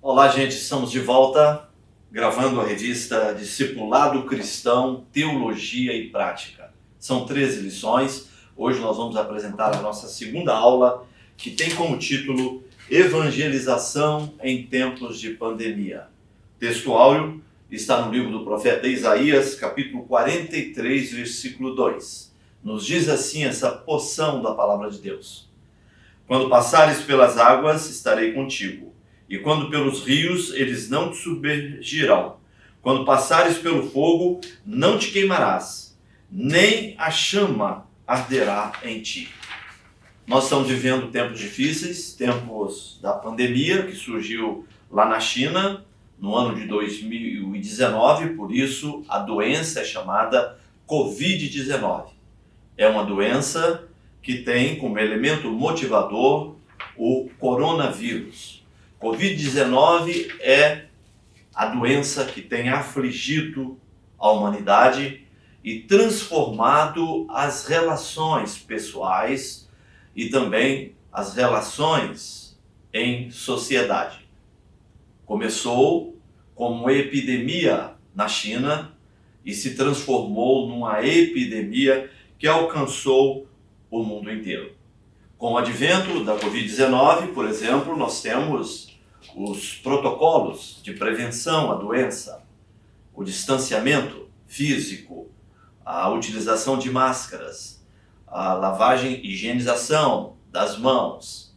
Olá, gente, estamos de volta gravando a revista Discipulado Cristão, Teologia e Prática. São 13 lições. Hoje nós vamos apresentar a nossa segunda aula, que tem como título Evangelização em Tempos de Pandemia. O texto áureo está no livro do profeta Isaías, capítulo 43, versículo 2. Nos diz assim essa porção da palavra de Deus: Quando passares pelas águas, estarei contigo. E quando pelos rios, eles não te submergirão. Quando passares pelo fogo, não te queimarás, nem a chama arderá em ti. Nós estamos vivendo tempos difíceis, tempos da pandemia, que surgiu lá na China, no ano de 2019, por isso a doença é chamada Covid-19. É uma doença que tem como elemento motivador o coronavírus. Covid-19 é a doença que tem afligido a humanidade e transformado as relações pessoais e também as relações em sociedade. Começou como uma epidemia na China e se transformou numa epidemia que alcançou o mundo inteiro. Com o advento da Covid-19, por exemplo, nós temos os protocolos de prevenção à doença, o distanciamento físico, a utilização de máscaras, a lavagem e higienização das mãos,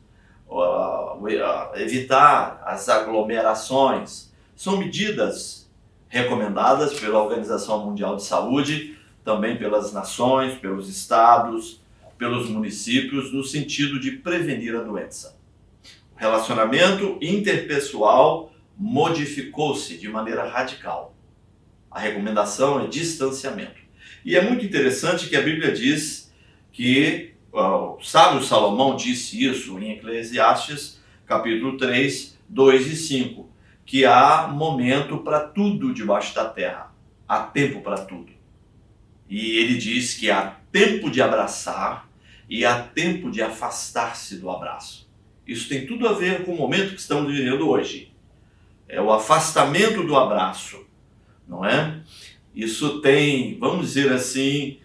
evitar as aglomerações. São medidas recomendadas pela Organização Mundial de Saúde, também pelas nações, pelos estados, pelos municípios, no sentido de prevenir a doença. O relacionamento interpessoal modificou-se de maneira radical. A recomendação é distanciamento. E é muito interessante que a Bíblia diz que, o sábio Salomão disse isso em Eclesiastes, capítulo 3, 2 e 5, que há momento para tudo debaixo da terra. Há tempo para tudo. E ele diz que há tempo de abraçar e há tempo de afastar-se do abraço. Isso tem tudo a ver com o momento que estamos vivendo hoje. É o afastamento do abraço, não é? Isso tem, vamos dizer assim,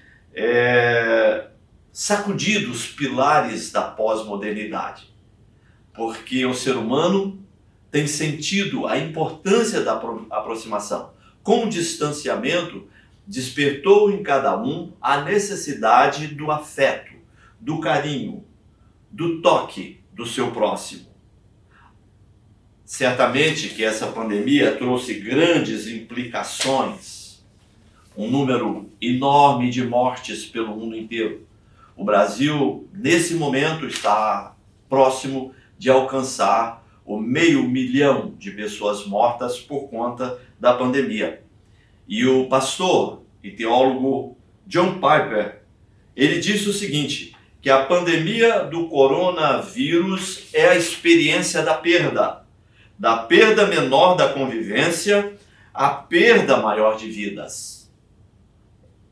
sacudido os pilares da pós-modernidade. Porque o ser humano tem sentido a importância da aproximação. Com o distanciamento, despertou em cada um a necessidade do afeto, do carinho, do toque do seu próximo. Certamente que essa pandemia trouxe grandes implicações, um número enorme de mortes pelo mundo inteiro. O Brasil, nesse momento, está próximo de alcançar o 500 mil de pessoas mortas por conta da pandemia. E o pastor e teólogo John Piper, ele disse o seguinte, que a pandemia do coronavírus é a experiência da perda menor da convivência, à perda maior de vidas.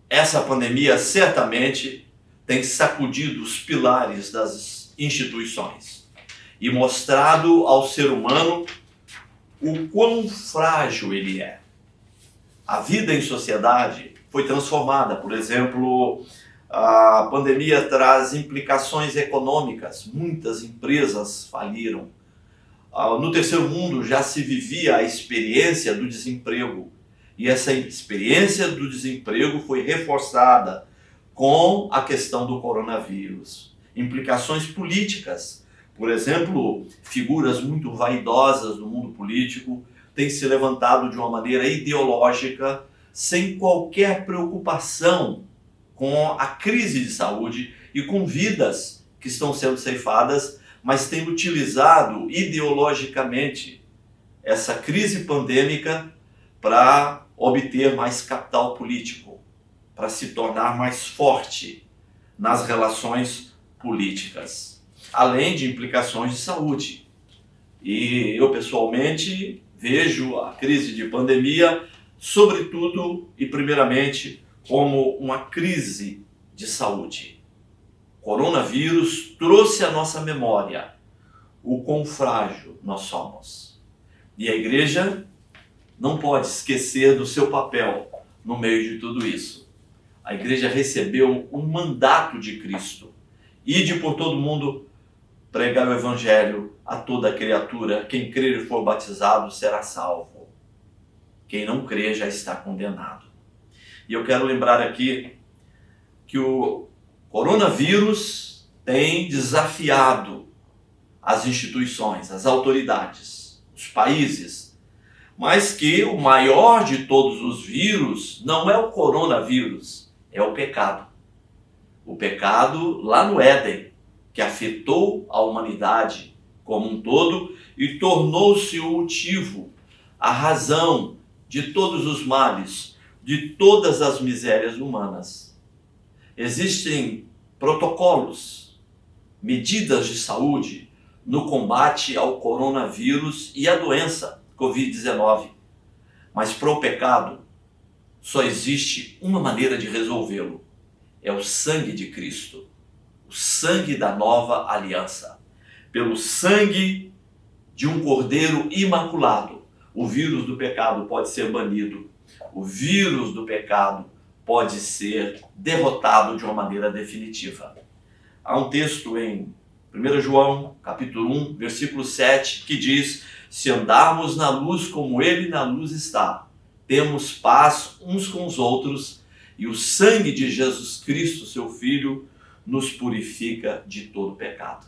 Essa pandemia certamente tem sacudido os pilares das instituições e mostrado ao ser humano o quão frágil ele é. A vida em sociedade foi transformada. Por exemplo, a pandemia traz implicações econômicas. Muitas empresas faliram. No terceiro mundo já se vivia a experiência do desemprego. E essa experiência do desemprego foi reforçada com a questão do coronavírus. Implicações políticas. Por exemplo, figuras muito vaidosas no mundo político têm se levantado de uma maneira ideológica, sem qualquer preocupação com a crise de saúde e com vidas que estão sendo ceifadas, mas têm utilizado ideologicamente essa crise pandêmica para obter mais capital político, para se tornar mais forte nas relações políticas, além de implicações de saúde. E eu pessoalmente vejo a crise de pandemia, sobretudo e primeiramente, como uma crise de saúde. O coronavírus trouxe à nossa memória o quão frágil nós somos. E a igreja não pode esquecer do seu papel no meio de tudo isso. A igreja recebeu um mandato de Cristo. Ide por todo mundo pregar o evangelho a toda criatura. Quem crer e for batizado será salvo. Quem não crer já está condenado. E eu quero lembrar aqui que o coronavírus tem desafiado as instituições, as autoridades, os países, mas que o maior de todos os vírus não é o coronavírus, é o pecado. O pecado lá no Éden, que afetou a humanidade como um todo e tornou-se o motivo, a razão de todos os males, de todas as misérias humanas. Existem protocolos, medidas de saúde no combate ao coronavírus e à doença Covid-19. Mas para o pecado, só existe uma maneira de resolvê-lo. É o sangue de Cristo, o sangue da nova aliança. Pelo sangue de um cordeiro imaculado, o vírus do pecado pode ser banido. O vírus do pecado pode ser derrotado de uma maneira definitiva. Há um texto em 1 João, capítulo 1, versículo 7, que diz: se andarmos na luz como Ele na luz está, temos paz uns com os outros, e o sangue de Jesus Cristo, seu Filho, nos purifica de todo pecado.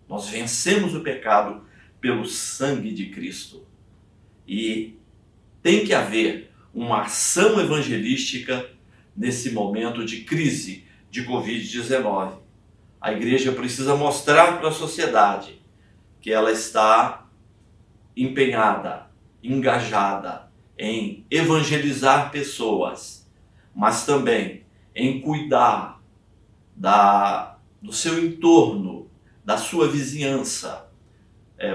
Nós vencemos o pecado pelo sangue de Cristo. E tem que haver uma ação evangelística nesse momento de crise de Covid-19. A igreja precisa mostrar para a sociedade que ela está empenhada, engajada em evangelizar pessoas, mas também em cuidar do seu entorno, da sua vizinhança,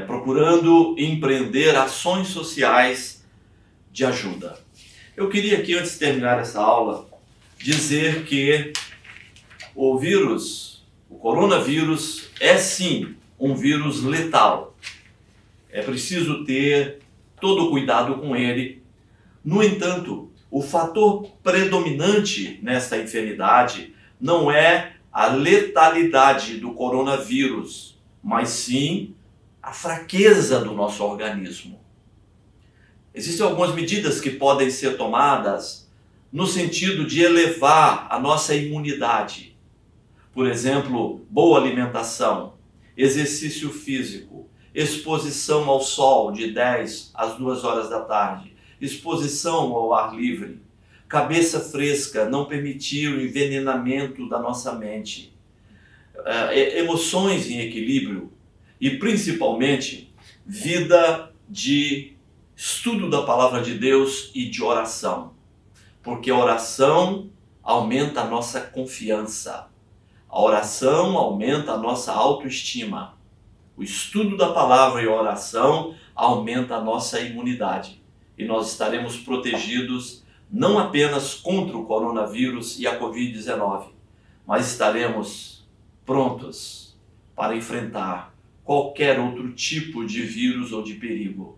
procurando empreender ações sociais de ajuda. Eu queria aqui, antes de terminar essa aula, dizer que o coronavírus é sim um vírus letal. É preciso ter todo o cuidado com ele. No entanto, o fator predominante nesta enfermidade não é a letalidade do coronavírus, mas sim a fraqueza do nosso organismo. Existem algumas medidas que podem ser tomadas no sentido de elevar a nossa imunidade. Por exemplo, boa alimentação, exercício físico, exposição ao sol de 10 às 2 horas da tarde, exposição ao ar livre, cabeça fresca, não permitir o envenenamento da nossa mente, emoções em equilíbrio e principalmente vida de estudo da palavra de Deus e de oração, porque a oração aumenta a nossa confiança, a oração aumenta a nossa autoestima, o estudo da palavra e a oração aumenta a nossa imunidade e nós estaremos protegidos não apenas contra o coronavírus e a Covid-19, mas estaremos prontos para enfrentar qualquer outro tipo de vírus ou de perigo,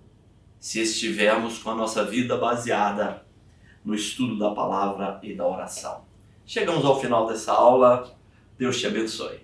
se estivermos com a nossa vida baseada no estudo da palavra e da oração. Chegamos ao final dessa aula. Deus te abençoe.